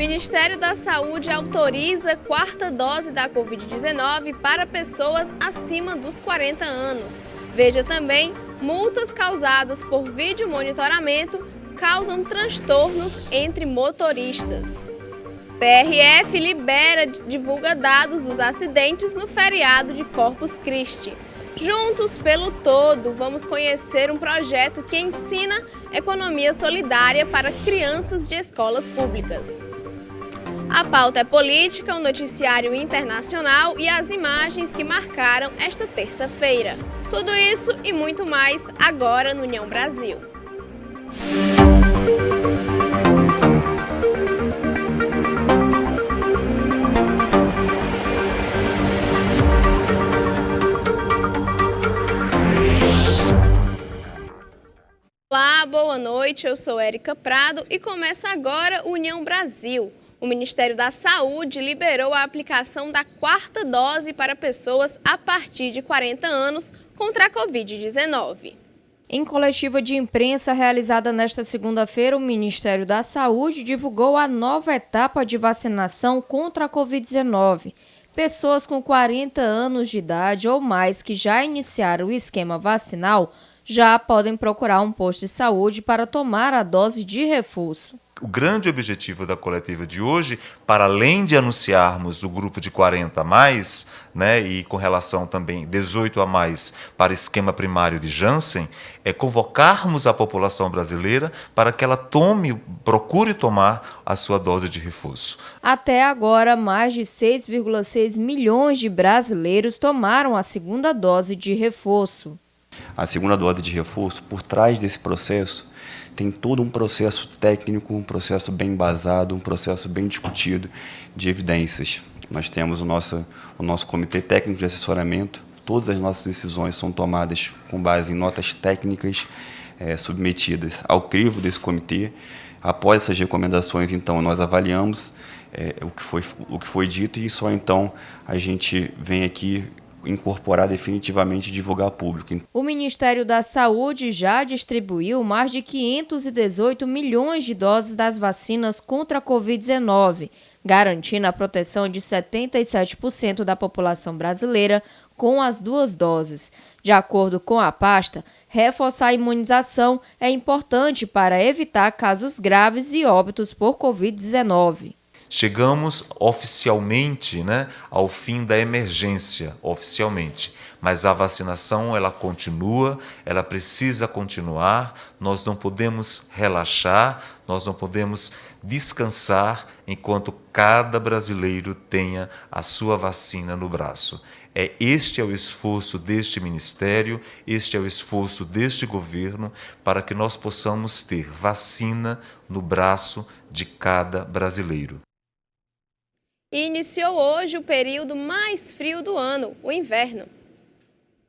Ministério da Saúde autoriza quarta dose da Covid-19 para pessoas acima dos 40 anos. Veja também, multas causadas por vídeo monitoramento causam transtornos entre motoristas. PRF divulga dados dos acidentes no feriado de Corpus Christi. Juntos pelo todo, vamos conhecer um projeto que ensina economia solidária para crianças de escolas públicas. A pauta é política, o noticiário internacional e as imagens que marcaram esta terça-feira. Tudo isso e muito mais agora no União Brasil. Olá, boa noite, eu sou Érica Prado e começa agora o União Brasil. O Ministério da Saúde liberou a aplicação da quarta dose para pessoas a partir de 40 anos contra a Covid-19. Em coletiva de imprensa realizada nesta segunda-feira, o Ministério da Saúde divulgou a nova etapa de vacinação contra a Covid-19. Pessoas com 40 anos de idade ou mais que já iniciaram o esquema vacinal já podem procurar um posto de saúde para tomar a dose de reforço. O grande objetivo da coletiva de hoje, para além de anunciarmos o grupo de 40 a mais, e com relação também 18 a mais para esquema primário de Janssen, é convocarmos a população brasileira para que ela procure tomar a sua dose de reforço. Até agora, mais de 6,6 milhões de brasileiros tomaram a segunda dose de reforço. A segunda dose de reforço, por trás desse processo, tem todo um processo técnico, um processo bem embasado, um processo bem discutido de evidências. Nós temos o nosso comitê técnico de assessoramento, todas as nossas decisões são tomadas com base em notas técnicas submetidas ao crivo desse comitê. Após essas recomendações, então, nós avaliamos o que foi dito e só então a gente vem aqui incorporar definitivamente e divulgar a público. O Ministério da Saúde já distribuiu mais de 518 milhões de doses das vacinas contra a Covid-19, garantindo a proteção de 77% da população brasileira com as duas doses. De acordo com a pasta, reforçar a imunização é importante para evitar casos graves e óbitos por Covid-19. Chegamos oficialmente ao fim da emergência, oficialmente. Mas a vacinação ela continua, ela precisa continuar, nós não podemos relaxar, nós não podemos descansar enquanto cada brasileiro tenha a sua vacina no braço. Este é o esforço deste Ministério, este é o esforço deste governo para que nós possamos ter vacina no braço de cada brasileiro. E iniciou hoje o período mais frio do ano, o inverno.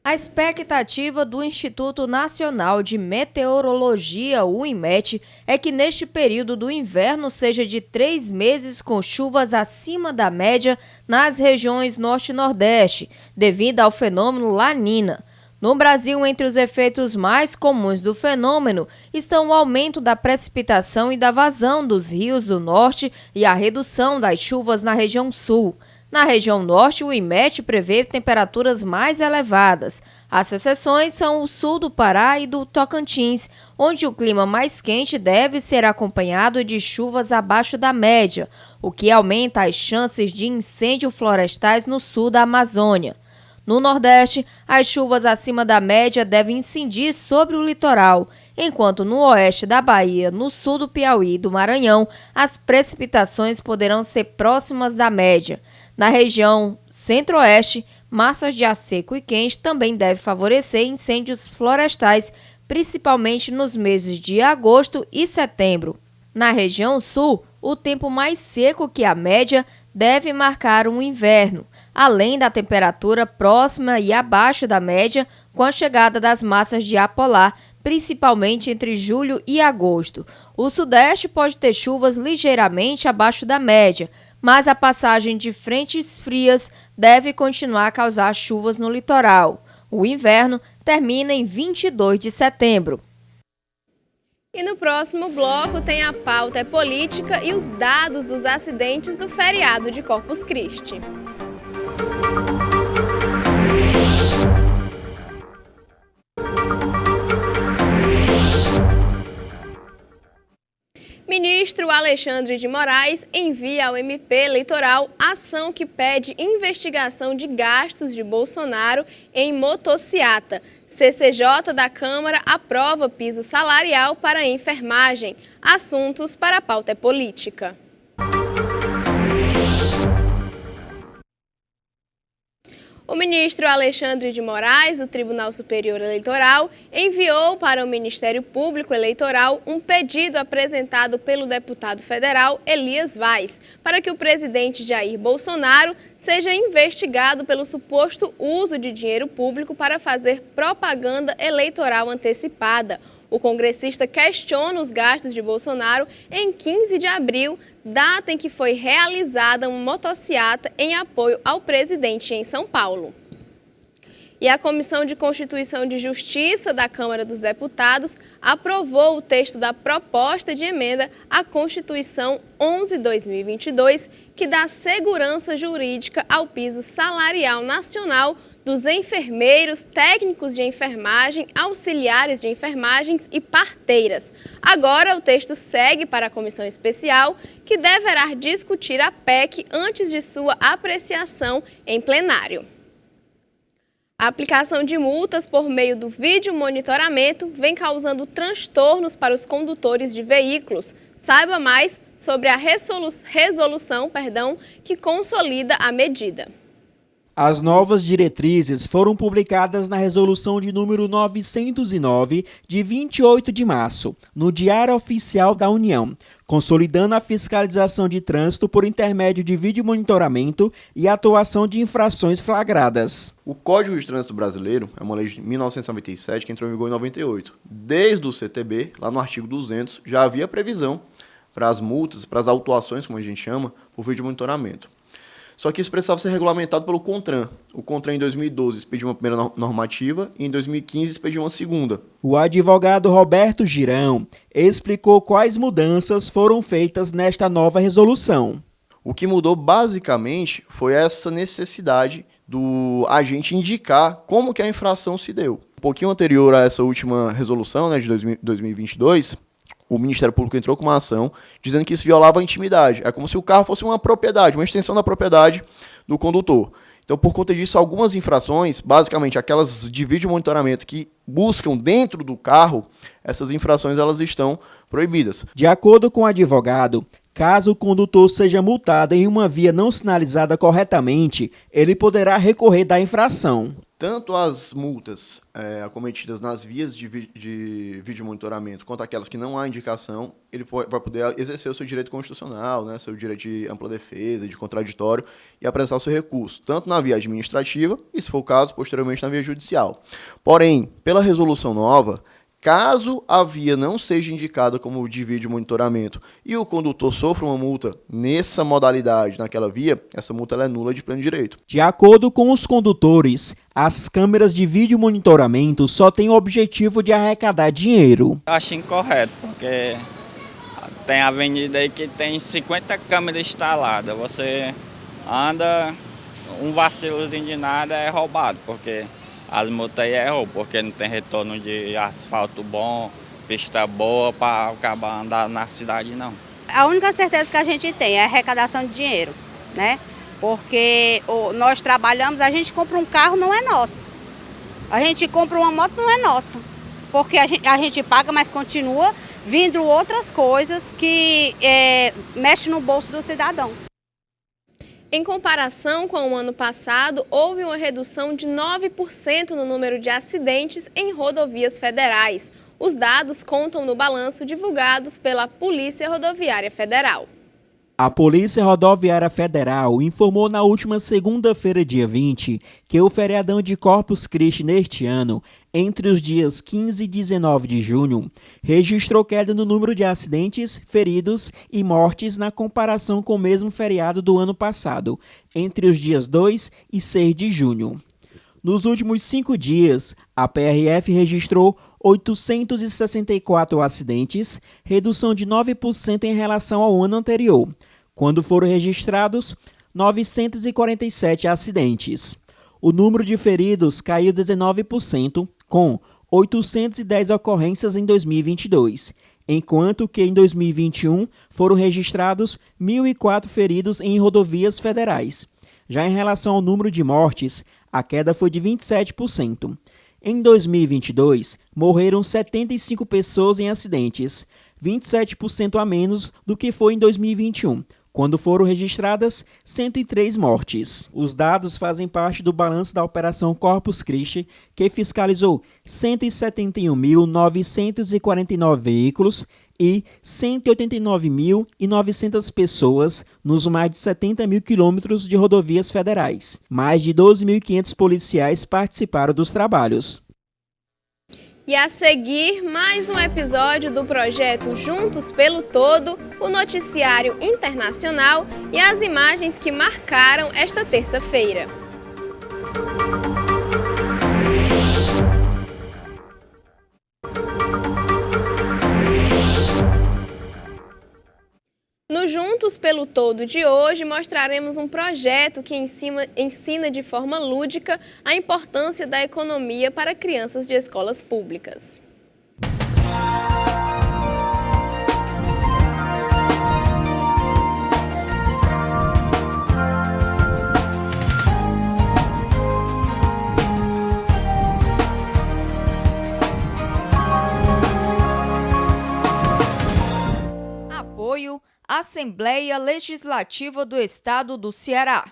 A expectativa do Instituto Nacional de Meteorologia, o INMET, é que neste período do inverno seja de 3 meses com chuvas acima da média nas regiões norte e nordeste, devido ao fenômeno La Nina. No Brasil, entre os efeitos mais comuns do fenômeno estão o aumento da precipitação e da vazão dos rios do norte e a redução das chuvas na região sul. Na região norte, o INMET prevê temperaturas mais elevadas. As exceções são o sul do Pará e do Tocantins, onde o clima mais quente deve ser acompanhado de chuvas abaixo da média, o que aumenta as chances de incêndios florestais no sul da Amazônia. No Nordeste, as chuvas acima da média devem incidir sobre o litoral, enquanto no oeste da Bahia, no sul do Piauí e do Maranhão, as precipitações poderão ser próximas da média. Na região centro-oeste, massas de ar seco e quente também devem favorecer incêndios florestais, principalmente nos meses de agosto e setembro. Na região sul, o tempo mais seco que a média deve marcar um inverno, além da temperatura próxima e abaixo da média com a chegada das massas de ar polar, principalmente entre julho e agosto. O sudeste pode ter chuvas ligeiramente abaixo da média, mas a passagem de frentes frias deve continuar a causar chuvas no litoral. O inverno termina em 22 de setembro. E no próximo bloco tem a pauta é política e os dados dos acidentes do feriado de Corpus Christi. Ministro Alexandre de Moraes envia ao MP Eleitoral ação que pede investigação de gastos de Bolsonaro em motociata. CCJ da Câmara aprova piso salarial para a enfermagem. Assuntos para a pauta é política. O ministro Alexandre de Moraes, do Tribunal Superior Eleitoral, enviou para o Ministério Público Eleitoral um pedido apresentado pelo deputado federal Elias Vaz, para que o presidente Jair Bolsonaro seja investigado pelo suposto uso de dinheiro público para fazer propaganda eleitoral antecipada. O congressista questiona os gastos de Bolsonaro em 15 de abril, data em que foi realizada uma motociata em apoio ao presidente em São Paulo. E a Comissão de Constituição e Justiça da Câmara dos Deputados aprovou o texto da proposta de emenda à Constituição 11/2022, que dá segurança jurídica ao piso salarial nacional dos enfermeiros, técnicos de enfermagem, auxiliares de enfermagens e parteiras. Agora, o texto segue para a comissão especial, que deverá discutir a PEC antes de sua apreciação em plenário. A aplicação de multas por meio do vídeo monitoramento vem causando transtornos para os condutores de veículos. Saiba mais sobre a resolução que consolida a medida. As novas diretrizes foram publicadas na Resolução de número 909, de 28 de março, no Diário Oficial da União, consolidando a fiscalização de trânsito por intermédio de vídeo monitoramento e atuação de infrações flagradas. O Código de Trânsito Brasileiro é uma lei de 1997 que entrou em vigor em 98. Desde o CTB, lá no artigo 200, já havia previsão para as multas, para as autuações, como a gente chama, por vídeo monitoramento. Só que isso precisava ser regulamentado pelo CONTRAN. O CONTRAN, em 2012, expediu uma primeira normativa e, em 2015, expediu uma segunda. O advogado Roberto Girão explicou quais mudanças foram feitas nesta nova resolução. O que mudou, basicamente, foi essa necessidade do agente indicar como que a infração se deu. Um pouquinho anterior a essa última resolução, né, de 2022, o Ministério Público entrou com uma ação dizendo que isso violava a intimidade. É como se o carro fosse uma propriedade, uma extensão da propriedade do condutor. Então, por conta disso, algumas infrações, basicamente aquelas de vídeo monitoramento que buscam dentro do carro, essas infrações elas estão proibidas. De acordo com o advogado, caso o condutor seja multado em uma via não sinalizada corretamente, ele poderá recorrer da infração. Tanto as multas acometidas nas vias de vídeo monitoramento, quanto aquelas que não há indicação, ele vai poder exercer o seu direito constitucional, né, seu direito de ampla defesa, de contraditório, e apresentar o seu recurso, tanto na via administrativa, e se for o caso, posteriormente na via judicial. Porém, pela resolução nova, caso a via não seja indicada como de vídeo monitoramento e o condutor sofra uma multa nessa modalidade, naquela via, essa multa ela é nula de pleno direito. De acordo com os condutores, as câmeras de vídeo monitoramento só têm o objetivo de arrecadar dinheiro. Acho incorreto, porque tem avenida aí que tem 50 câmeras instaladas. Você anda, um vacilozinho de nada é roubado, porque as multas aí é roubo, porque não tem retorno de asfalto bom, pista boa para acabar andar na cidade, não. A única certeza que a gente tem é a arrecadação de dinheiro, né? Porque nós trabalhamos, a gente compra um carro, não é nosso. A gente compra uma moto, não é nossa. Porque a gente paga, mas continua vindo outras coisas que mexem no bolso do cidadão. Em comparação com o ano passado, houve uma redução de 9% no número de acidentes em rodovias federais. Os dados contam no balanço divulgados pela Polícia Rodoviária Federal. A Polícia Rodoviária Federal informou na última segunda-feira, dia 20, que o feriadão de Corpus Christi neste ano, entre os dias 15 e 19 de junho, registrou queda no número de acidentes, feridos e mortes na comparação com o mesmo feriado do ano passado, entre os dias 2 e 6 de junho. Nos últimos 5 dias, a PRF registrou 864 acidentes, redução de 9% em relação ao ano anterior, quando foram registrados 947 acidentes. O número de feridos caiu 19%, com 810 ocorrências em 2022, enquanto que em 2021 foram registrados 1.004 feridos em rodovias federais. Já em relação ao número de mortes, a queda foi de 27%. Em 2022, morreram 75 pessoas em acidentes, 27% a menos do que foi em 2021, quando foram registradas 103 mortes. Os dados fazem parte do balanço da Operação Corpus Christi, que fiscalizou 171.949 veículos e 189.900 pessoas nos mais de 70 mil quilômetros de rodovias federais. Mais de 12.500 policiais participaram dos trabalhos. E a seguir, mais um episódio do projeto Juntos pelo Todo, o noticiário internacional e as imagens que marcaram esta terça-feira. No Juntos pelo Todo de hoje, mostraremos um projeto que ensina de forma lúdica a importância da economia para crianças de escolas públicas. Apoio Assembleia Legislativa do Estado do Ceará.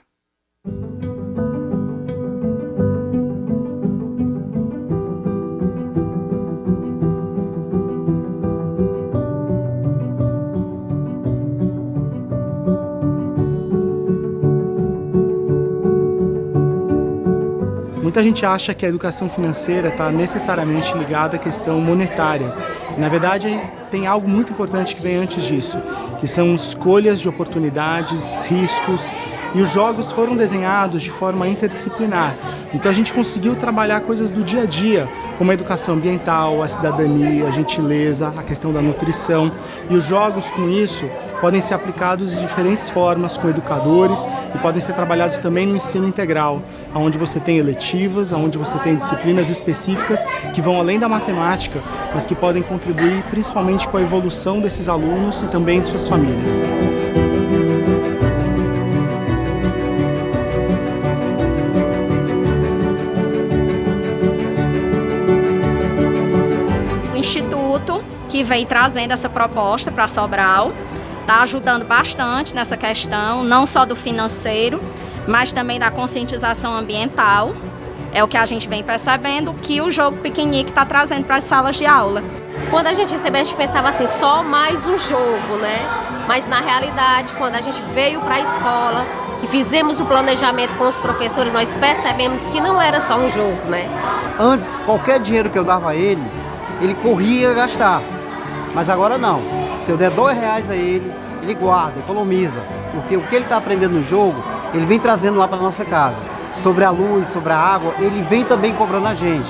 Muita gente acha que a educação financeira está necessariamente ligada à questão monetária. Na verdade, tem algo muito importante que vem antes disso, que são escolhas de oportunidades, riscos, e os jogos foram desenhados de forma interdisciplinar. Então a gente conseguiu trabalhar coisas do dia a dia, como a educação ambiental, a cidadania, a gentileza, a questão da nutrição. E os jogos, com isso, podem ser aplicados de diferentes formas com educadores e podem ser trabalhados também no ensino integral, onde você tem eletivas, onde você tem disciplinas específicas que vão além da matemática, mas que podem contribuir principalmente com a evolução desses alunos e também de suas famílias. O Instituto, que vem trazendo essa proposta para Sobral, está ajudando bastante nessa questão, não só do financeiro, mas também da conscientização ambiental. É o que a gente vem percebendo que o jogo piquenique está trazendo para as salas de aula. Quando a gente recebeu, a gente pensava assim, só mais um jogo, né? Mas na realidade, quando a gente veio para a escola, que fizemos o planejamento com os professores, nós percebemos que não era só um jogo, né? Antes, qualquer dinheiro que eu dava a ele corria a gastar. Mas agora não. Se eu der R$2 a ele, ele guarda, economiza. Porque o que ele está aprendendo no jogo, ele vem trazendo lá para nossa casa. Sobre a luz, sobre a água, ele vem também cobrando a gente.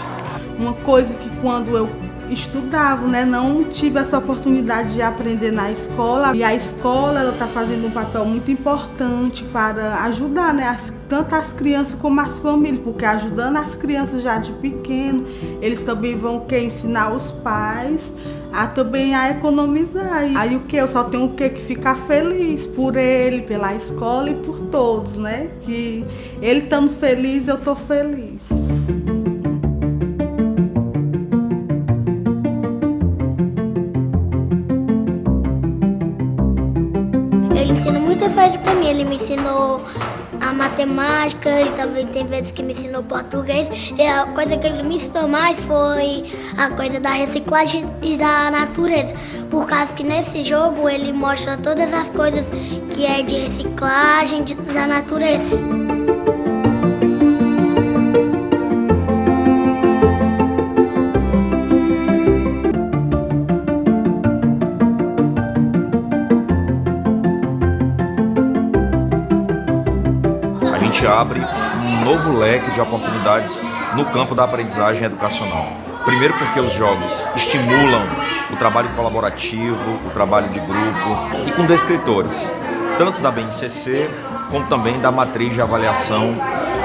Uma coisa que quando eu estudava, né, não tive essa oportunidade de aprender na escola. E a escola está fazendo um papel muito importante para ajudar, né, tanto as crianças como as famílias, porque ajudando as crianças já de pequeno, eles também vão ensinar os pais também a economizar. Aí o que? Eu só tenho que ficar feliz por ele, pela escola e por todos, né? Que ele estando feliz, eu estou feliz. Ele ensina muitas coisas para mim. Ele me ensinou a matemática, ele também tem vezes que me ensinou português. E a coisa que ele me ensinou mais foi a coisa da reciclagem e da natureza. Por causa que nesse jogo ele mostra todas as coisas que é de reciclagem da natureza. A gente abre um um novo leque de oportunidades no campo da aprendizagem educacional. Primeiro porque os jogos estimulam o trabalho colaborativo, o trabalho de grupo e com descritores, tanto da BNCC como também da matriz de avaliação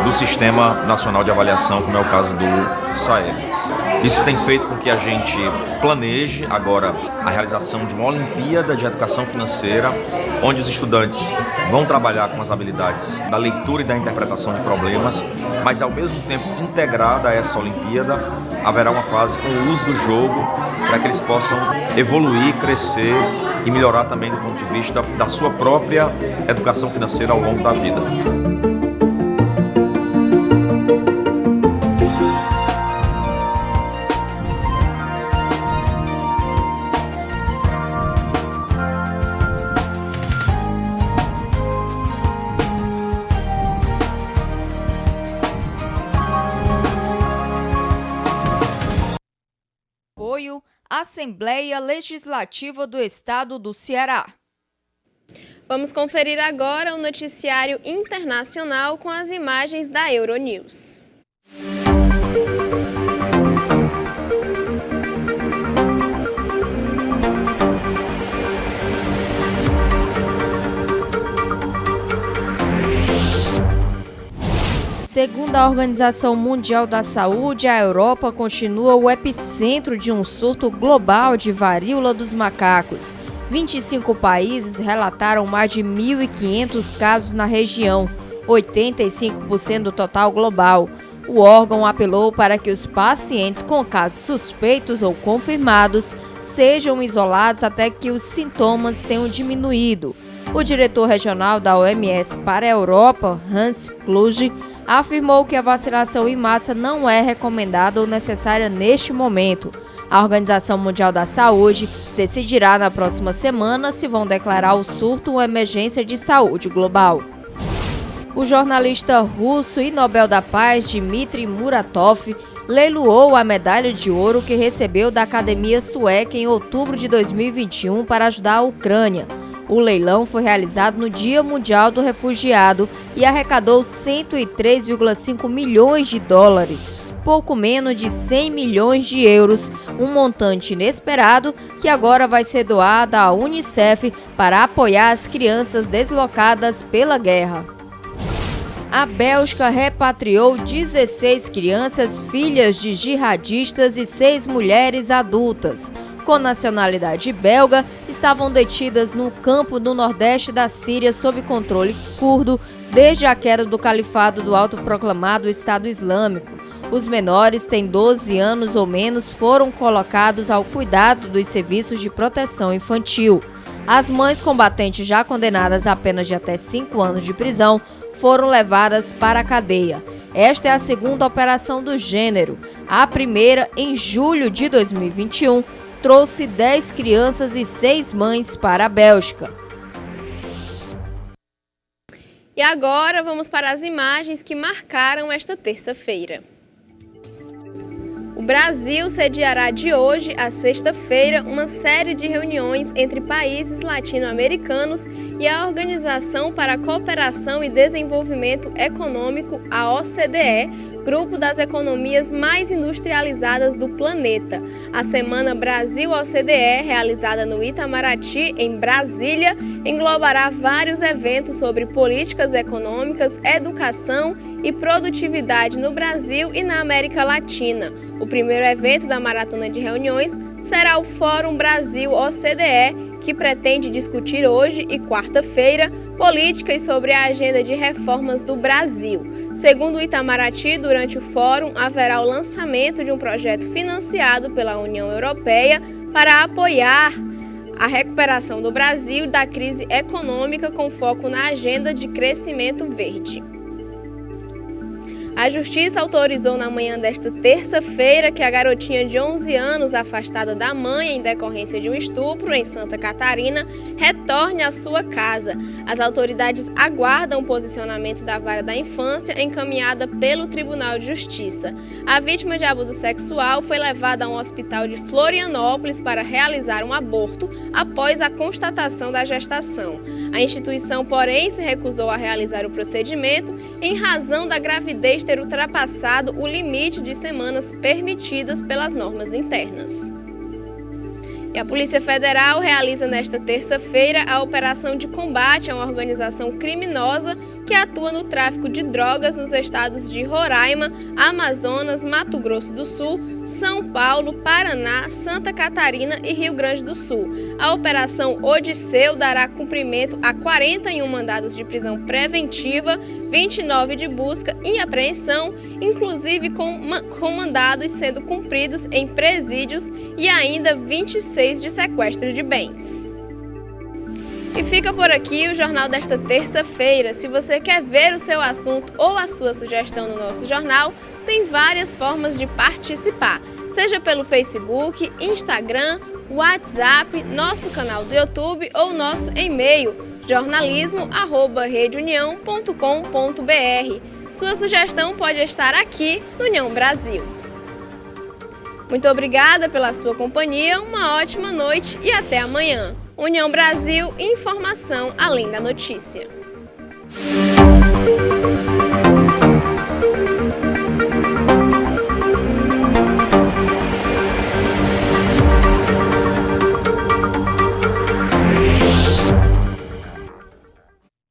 do Sistema Nacional de Avaliação, como é o caso do SAEB. Isso tem feito com que a gente planeje agora a realização de uma Olimpíada de Educação Financeira, onde os estudantes vão trabalhar com as habilidades da leitura e da interpretação de problemas, mas ao mesmo tempo integrada a essa Olimpíada, haverá uma fase com o uso do jogo para que eles possam evoluir, crescer e melhorar também do ponto de vista da sua própria educação financeira ao longo da vida. Apoio Assembleia Legislativa do Estado do Ceará. Vamos conferir agora o noticiário internacional com as imagens da Euronews. Segundo a Organização Mundial da Saúde, a Europa continua o epicentro de um surto global de varíola dos macacos. 25 países relataram mais de 1.500 casos na região, 85% do total global. O órgão apelou para que os pacientes com casos suspeitos ou confirmados sejam isolados até que os sintomas tenham diminuído. O diretor regional da OMS para a Europa, Hans Kluge, afirmou que a vacinação em massa não é recomendada ou necessária neste momento. A Organização Mundial da Saúde decidirá na próxima semana se vão declarar o surto uma emergência de saúde global. O jornalista russo e Nobel da Paz Dmitry Muratov leiloou a medalha de ouro que recebeu da Academia Sueca em outubro de 2021 para ajudar a Ucrânia. O leilão foi realizado no Dia Mundial do Refugiado e arrecadou 103,5 milhões de dólares, pouco menos de 100 milhões de euros, um montante inesperado que agora vai ser doado à Unicef para apoiar as crianças deslocadas pela guerra. A Bélgica repatriou 16 crianças filhas de jihadistas e 6 mulheres adultas. Com nacionalidade belga, estavam detidas no campo no nordeste da Síria sob controle curdo desde a queda do califado do autoproclamado Estado Islâmico. Os menores têm 12 anos ou menos, foram colocados ao cuidado dos serviços de proteção infantil. As mães combatentes já condenadas a apenas de até 5 anos de prisão foram levadas para a cadeia. Esta é a segunda operação do gênero. A primeira, em julho de 2021, trouxe 10 crianças e 6 mães para a Bélgica. E agora vamos para as imagens que marcaram esta terça-feira. O Brasil sediará de hoje a sexta-feira uma série de reuniões entre países latino-americanos e a Organização para a Cooperação e Desenvolvimento Econômico, a OCDE, grupo das economias mais industrializadas do planeta. A Semana Brasil-OCDE, realizada no Itamaraty, em Brasília, englobará vários eventos sobre políticas econômicas, educação e produtividade no Brasil e na América Latina. O primeiro evento da maratona de reuniões será o Fórum Brasil-OCDE, que pretende discutir hoje e quarta-feira políticas sobre a agenda de reformas do Brasil. Segundo o Itamaraty, durante o fórum haverá o lançamento de um projeto financiado pela União Europeia para apoiar a recuperação do Brasil da crise econômica com foco na agenda de crescimento verde. A Justiça autorizou na manhã desta terça-feira que a garotinha de 11 anos, afastada da mãe em decorrência de um estupro em Santa Catarina, retorne à sua casa. As autoridades aguardam o posicionamento da Vara da Infância encaminhada pelo Tribunal de Justiça. A vítima de abuso sexual foi levada a um hospital de Florianópolis para realizar um aborto após a constatação da gestação. A instituição, porém, se recusou a realizar o procedimento em razão da gravidez ter ultrapassado o limite de semanas permitidas pelas normas internas. E a Polícia Federal realiza nesta terça-feira a operação de combate a uma organização criminosa que atua no tráfico de drogas nos estados de Roraima, Amazonas, Mato Grosso do Sul, São Paulo, Paraná, Santa Catarina e Rio Grande do Sul. A Operação Odisseu dará cumprimento a 41 mandados de prisão preventiva, 29 de busca e apreensão, inclusive com mandados sendo cumpridos em presídios e ainda 26 de sequestro de bens. E fica por aqui o jornal desta terça-feira. Se você quer ver o seu assunto ou a sua sugestão no nosso jornal, tem várias formas de participar, seja pelo Facebook, Instagram, WhatsApp, nosso canal do YouTube ou nosso e-mail jornalismo@redeunião.com.br. Sua sugestão pode estar aqui no União Brasil. Muito obrigada pela sua companhia, uma ótima noite e até amanhã. União Brasil, informação além da notícia.